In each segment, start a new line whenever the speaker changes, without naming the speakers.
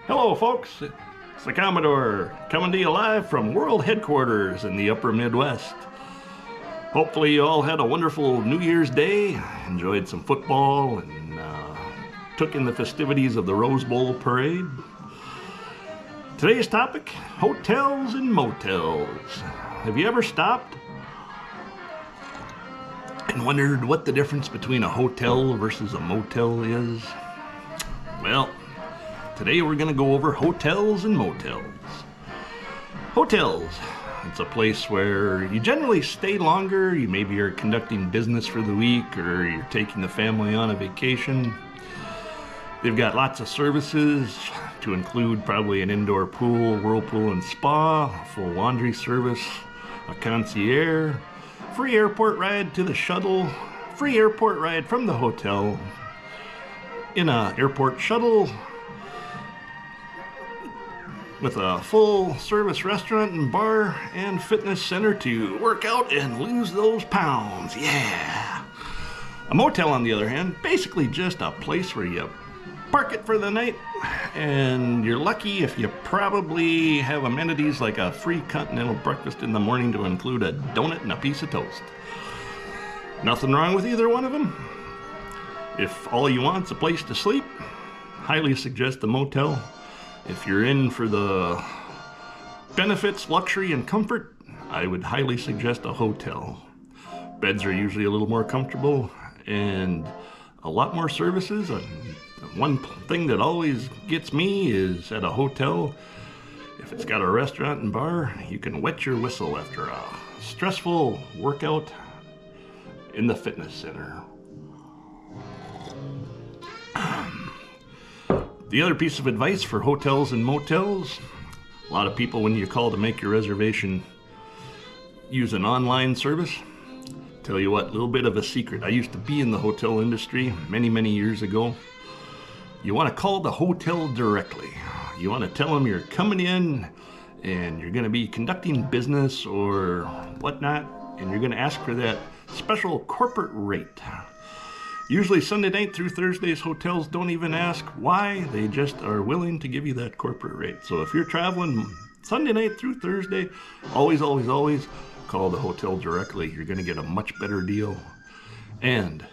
Hello folks, it's the Commodore coming to you live from World Headquarters in the upper Midwest. Hopefully you all had a wonderful New Year's Day, enjoyed some football, and took in the festivities of the Rose Bowl parade. Today's topic, hotels and motels. Have you ever stopped and wondered what the difference between a hotel versus a motel is? Well, today we're going to go over hotels and motels. Hotels, it's a place where you generally stay longer. You maybe are conducting business for the week, or you're taking the family on a vacation. They've got lots of services to include probably an indoor pool, whirlpool and spa, a full laundry service, a concierge, free airport ride to the shuttle, free airport ride from the hotel in a airport shuttle, with a full service restaurant and bar and fitness center to work out and lose those pounds. Yeah. A motel, on the other hand, basically just a place where you park it for the night, and you're lucky if you probably have amenities like a free continental breakfast in the morning to include a donut and a piece of toast. Nothing wrong with either one of them. If all you want's a place to sleep, highly suggest a motel. If you're in for the benefits, luxury, and comfort, I would highly suggest a hotel. Beds are usually a little more comfortable and a lot more services. One thing that always gets me is at a hotel, if it's got a restaurant and bar, you can wet your whistle after a stressful workout in the fitness center. The other piece of advice for hotels and motels, a lot of people, when you call to make your reservation, use an online service. Tell you what, a little bit of a secret. I used to be in the hotel industry many years ago. You want to call the hotel directly. You want to tell them you're coming in and you're going to be conducting business or whatnot, and you're going to ask for that special corporate rate. Usually Sunday night through Thursdays, hotels don't even ask why. They just are willing to give you that corporate rate. So if you're traveling Sunday night through Thursday, always call the hotel directly. You're going to get a much better deal. And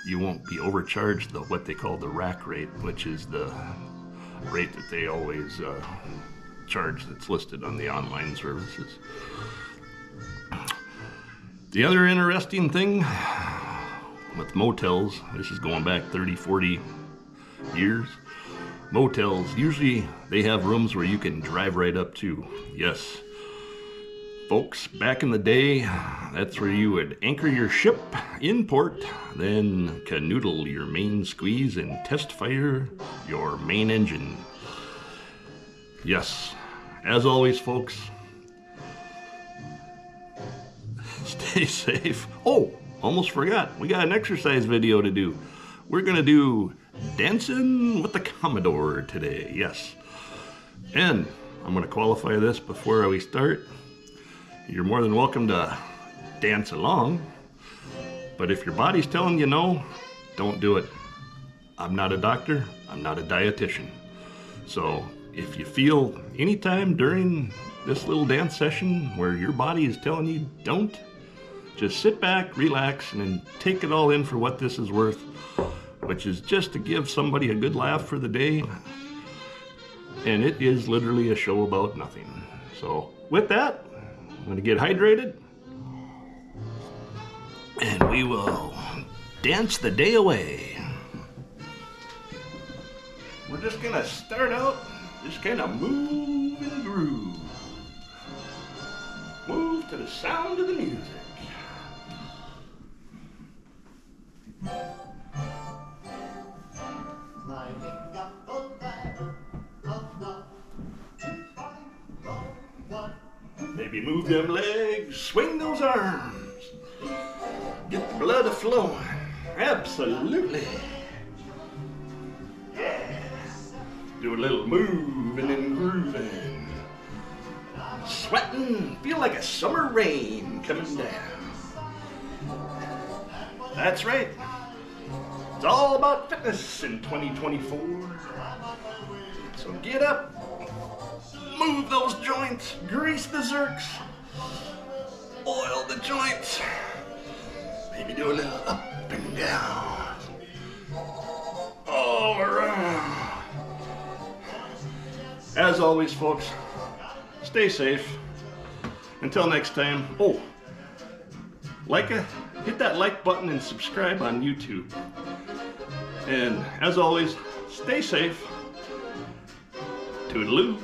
you won't be overcharged what they call the rack rate, which is the rate that they always charge that's listed on the online services. The other interesting thing with motels, this is going back 30-40 years. Motels, usually they have rooms where you can drive right up to. Yes, folks, back in the day, that's where you would anchor your ship in port, then canoodle your main squeeze and test fire your main engine. Yes, as always, folks, stay safe. Oh, almost forgot, we got an exercise video to do. We're gonna do dancing with the Commodore today, yes. And I'm gonna qualify this before we start. You're more than welcome to dance along, but if your body's telling you no, don't do it. I'm not a doctor, I'm not a dietitian. So if you feel anytime during this little dance session where your body is telling you don't, just sit back, relax, and then take it all in for what this is worth, which is just to give somebody a good laugh for the day. And it is literally a show about nothing. So with that, I'm going to get hydrated, and we will dance the day away. We're just going to start out, just kind of move and groove. Move to the sound of the music. Maybe move them legs, swing those arms, get the blood a-flowing. Absolutely. Yeah. Do a little moving and grooving. Sweating, feel like a summer rain coming down. That's right. It's all about fitness in 2024. So get up, move those joints, grease the zerks, oil the joints, maybe do a little up and down, all around. As always, folks, stay safe. Until next time. Oh, hit that like button and subscribe on YouTube. And as always, stay safe. Toodaloo.